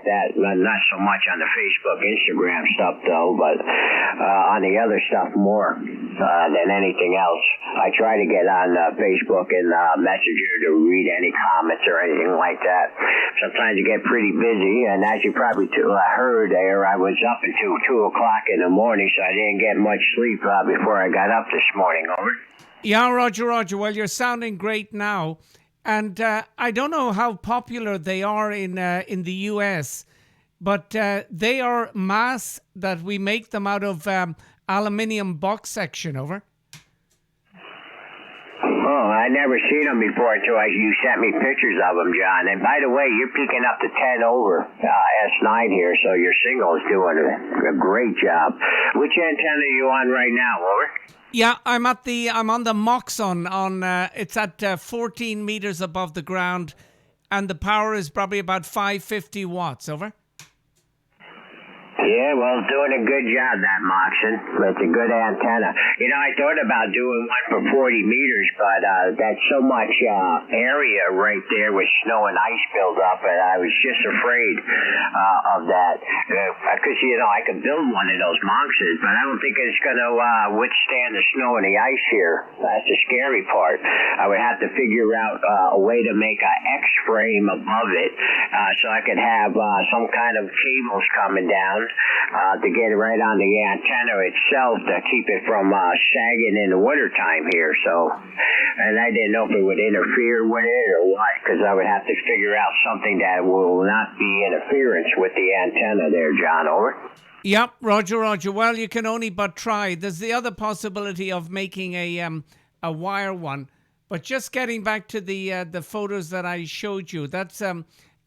that. Not so much on the Facebook, Instagram stuff, though, but on the other stuff more than anything else. I try to get on Facebook and Messenger to read any comments or anything like that. Sometimes you get pretty busy, and as you probably heard there, I was up until 2 o'clock in the morning, so I didn't get much sleep before I got up this morning. Over. Yeah, Roger. Well, you're sounding great now. And I don't know how popular they are in the US, but they are masts that we make them out of aluminium box section. Over. Oh, I never seen them before until you sent me pictures of them, John. And by the way, you're peaking up to 10 over S9 here, so your signal is doing a great job. Which antenna are you on right now, over? Yeah, I'm on the Moxon it's at 14 meters above the ground, and the power is probably about 550 watts. Over. Yeah, well, doing a good job, that Moxon. It's a good antenna. You know, I thought about doing one for 40 meters, but that's so much area right there with snow and ice build up, and I was just afraid of that. Because, you know, I could build one of those Moxons, but I don't think it's going to withstand the snow and the ice here. That's the scary part. I would have to figure out a way to make an X-frame above it so I could have some kind of cables coming down to get it right on the antenna itself to keep it from sagging in the wintertime here. So, and I didn't know if it would interfere with it or what, because I would have to figure out something that will not be interference with the antenna there, John. Over. Yep, Roger. Well, you can only but try. There's the other possibility of making a wire one. But just getting back to the photos that I showed you, that's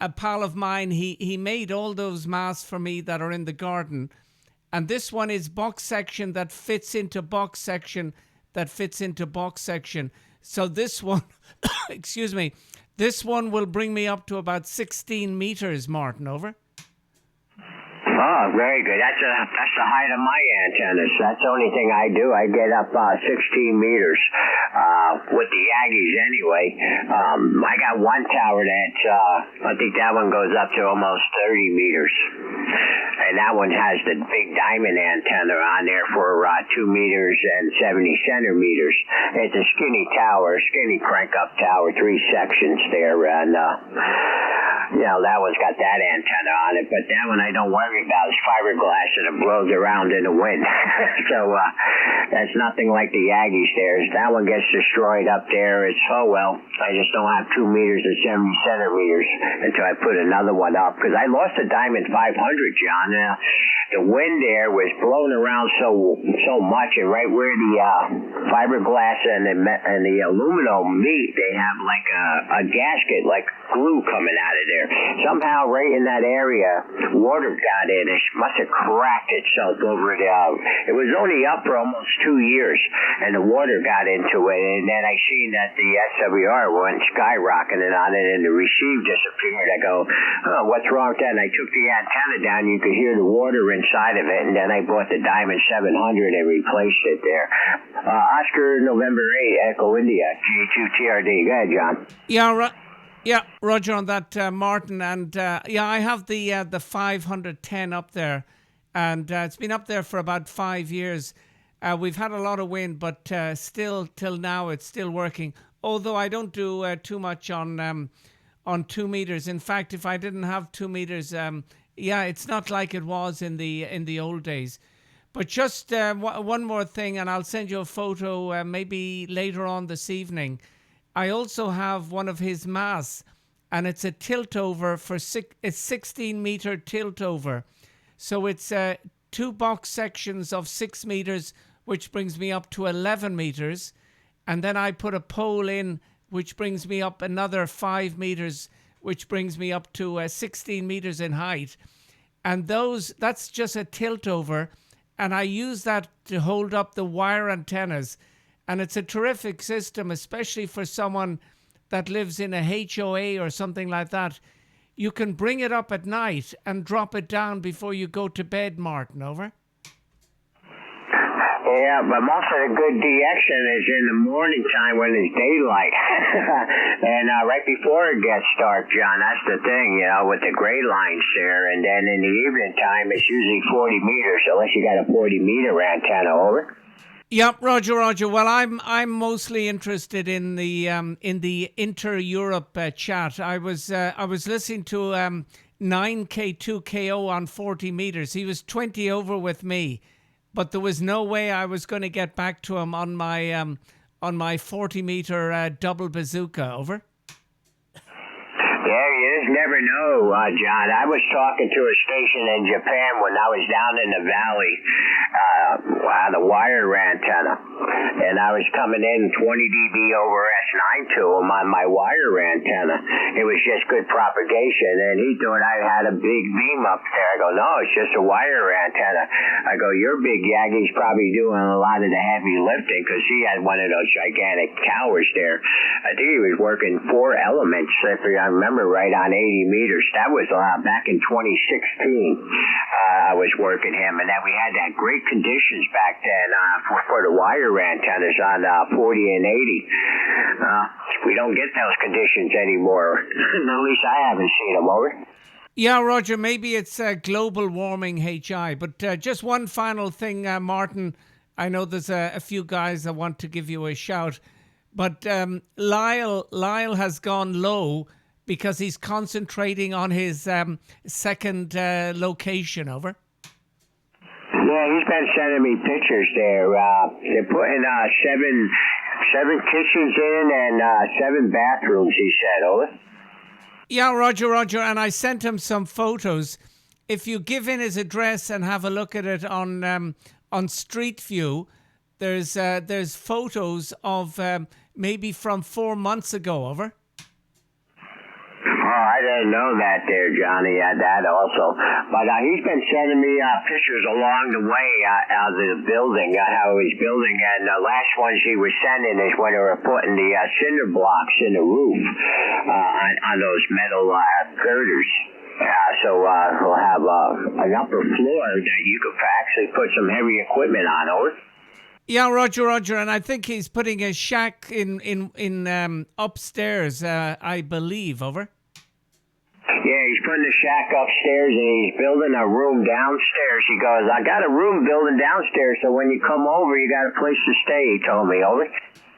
a pal of mine. He made all those masks for me that are in the garden, and this one is box section that fits into box section that fits into box section. So this one, excuse me, this one will bring me up to about 16 meters, Martin. Over. Oh, very good. That's the height of my antennas. That's the only thing I do. I get up 16 meters with the Aggies anyway. I got one tower that's, I think that one goes up to almost 30 meters. And that one has the big diamond antenna on there for 2 meters and 70 centimeters. It's a skinny tower, skinny crank-up tower, 3 sections there. And, you know, that one's got that antenna on it. But that one I don't worry about. It's fiberglass and it blows around in the wind. So that's nothing like the Aggies there. That one gets destroyed up there. It's, oh, well, I just don't have 2 meters or 70 centimeters until I put another one up. Because I lost a Diamond 500, John. The wind there was blowing around so much, and right where the fiberglass and the aluminum meet, they have like a gasket, like glue coming out of there. Somehow, right in that area, water got in. It must have cracked itself over the. It was only up for almost 2 years, and the water got into it. And then I seen that the SWR went skyrocketing on it, and the receive disappeared. I go, oh, what's wrong with that? And I took the antenna down. You could hear the water inside of it, and then I bought the Diamond 700 and replaced it there. Oscar, November 8, Echo India, K2TRD. Go ahead, John. Yeah, Roger on that, Martin. And yeah, I have the 510 up there, and it's been up there for about 5 years. We've had a lot of wind, but still, till now, it's still working. Although I don't do too much on 2 meters. In fact, if I didn't have 2 meters, yeah, it's not like it was in the old days. But just one more thing, and I'll send you a photo maybe later on this evening. I also have one of his masts, and it's a tilt over for it's 16 meter tilt over. So it's 2 box sections of 6 meters, which brings me up to 11 meters. And then I put a pole in, which brings me up another 5 meters, which brings me up to 16 meters in height. And that's just a tilt over. And I use that to hold up the wire antennas. And it's a terrific system, especially for someone that lives in a HOA or something like that. You can bring it up at night and drop it down before you go to bed, Martin. Over. Yeah, but most of the good DXing is in the morning time when it's daylight. And right before it gets dark, John, that's the thing, with the gray lines there. And then in the evening time, it's usually 40 meters, unless you got a 40-meter antenna, over. Yep, Roger. Well, I'm mostly interested in the inter-Europe chat. I was listening to 9K2KO on 40 meters. He was 20 over with me, but there was no way I was going to get back to him on my 40-meter double bazooka. Over. Yeah, you just never know, John. I was talking to a station in Japan when I was down in the valley, the wire antenna, and I was coming in 20 dB over S9 to him on my wire antenna. It was just good propagation, and he thought I had a big beam up there. I go, no, it's just a wire antenna. I go, your big Yagi's probably doing a lot of the heavy lifting, because he had one of those gigantic towers there. I think he was working 4 elements, if I remember right, on 80 meters. That was back in 2016. I was working him, and then we had that great conditions back then for the wire antennas on 40 and 80. We don't get those conditions anymore. At least I haven't seen them, over. Yeah, Roger, maybe it's global warming HI. But just one final thing, Martin. I know there's a few guys that want to give you a shout. But Lyle has gone low because he's concentrating on his second location, over. Yeah, he's been sending me pictures there. They're putting seven kitchens in and 7 bathrooms, he said, over. Yeah, Roger, and I sent him some photos. If you give in his address and have a look at it on Street View, there's photos of maybe from 4 months ago, over. Oh, I didn't know that there, Johnny. That also. But he's been sending me pictures along the way out of the building, how he's building. And the last ones he was sending is when they were putting the cinder blocks in the roof on those metal girders. So we'll have an upper floor that you could actually put some heavy equipment on, over. Yeah, Roger, and I think he's putting a shack in upstairs, I believe, over. Yeah, he's putting a shack upstairs and he's building a room downstairs. He goes, I got a room building downstairs, so when you come over, you got a place to stay, he told me, over.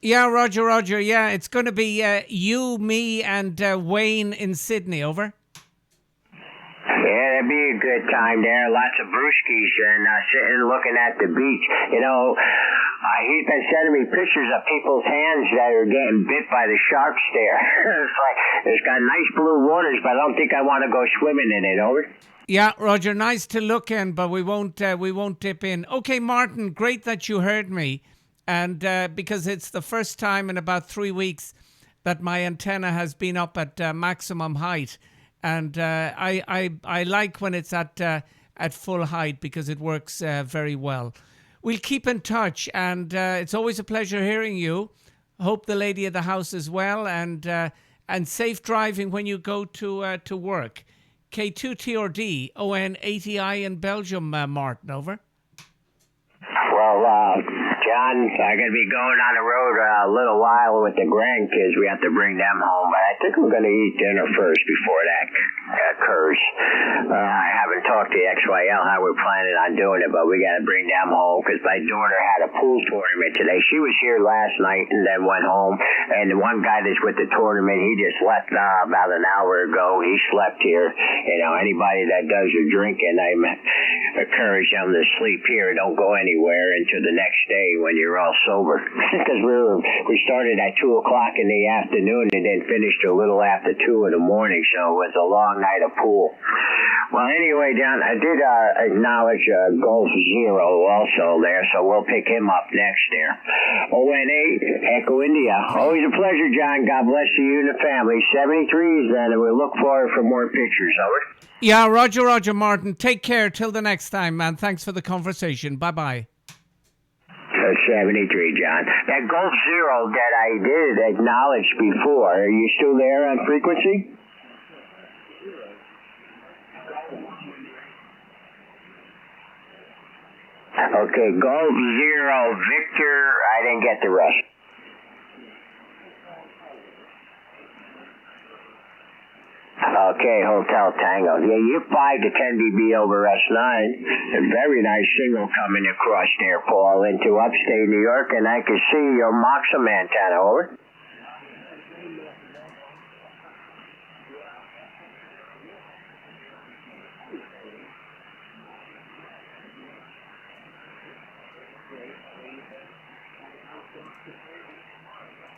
Yeah, Roger, yeah, it's going to be you, me, and Wayne in Sydney, over. Yeah, that'd be a good time there. Lots of brewskis and sitting looking at the beach. He's been sending me pictures of people's hands that are getting bit by the sharks there. It's like, it's got nice blue waters, but I don't think I want to go swimming in it, over. Yeah, Roger, nice to look in, but we won't dip in. Okay, Martin, great that you heard me. And because it's the first time in about 3 weeks that my antenna has been up at maximum height. And I like when it's at full height because it works very well. We'll keep in touch, and it's always a pleasure hearing you. Hope the lady of the house as well, and safe driving when you go to work. K2TRD, ON80I in Belgium, Martin, over. Well, John, I'm going to be going on the road a little while with the grandkids. We have to bring them home, but I think we're going to eat dinner first before that occurs. I haven't talked to XYL how we're planning on doing it, but we got to bring them home because my daughter had a pool tournament today. She was here last night and then went home, and the one guy that's with the tournament, he just left about an hour ago. He slept here. Anybody that does your drinking, I encourage them to sleep here. Don't go anywhere until the next day when you're all sober. Because we started at 2 o'clock in the afternoon and then finished a little after 2 in the morning, so it was a long night of pool. Well, anyway, John, I did acknowledge Golf Zero also there, so we'll pick him up next there. ON8, Echo India. Always a pleasure, John. God bless you and the family. 73s, then, and we look forward for more pictures, over. Yeah, Roger, Martin. Take care till the next time, man. Thanks for the conversation. Bye-bye. 73, John. That Golf Zero that I did acknowledge before, are you still there on frequency? Okay, Golf Zero Victor. I didn't get the rest. Okay, Hotel Tango. Yeah, you're 5 to 10 dB over S9. A very nice signal coming across there, Paul, into upstate New York, and I can see your Moxham antenna. Over.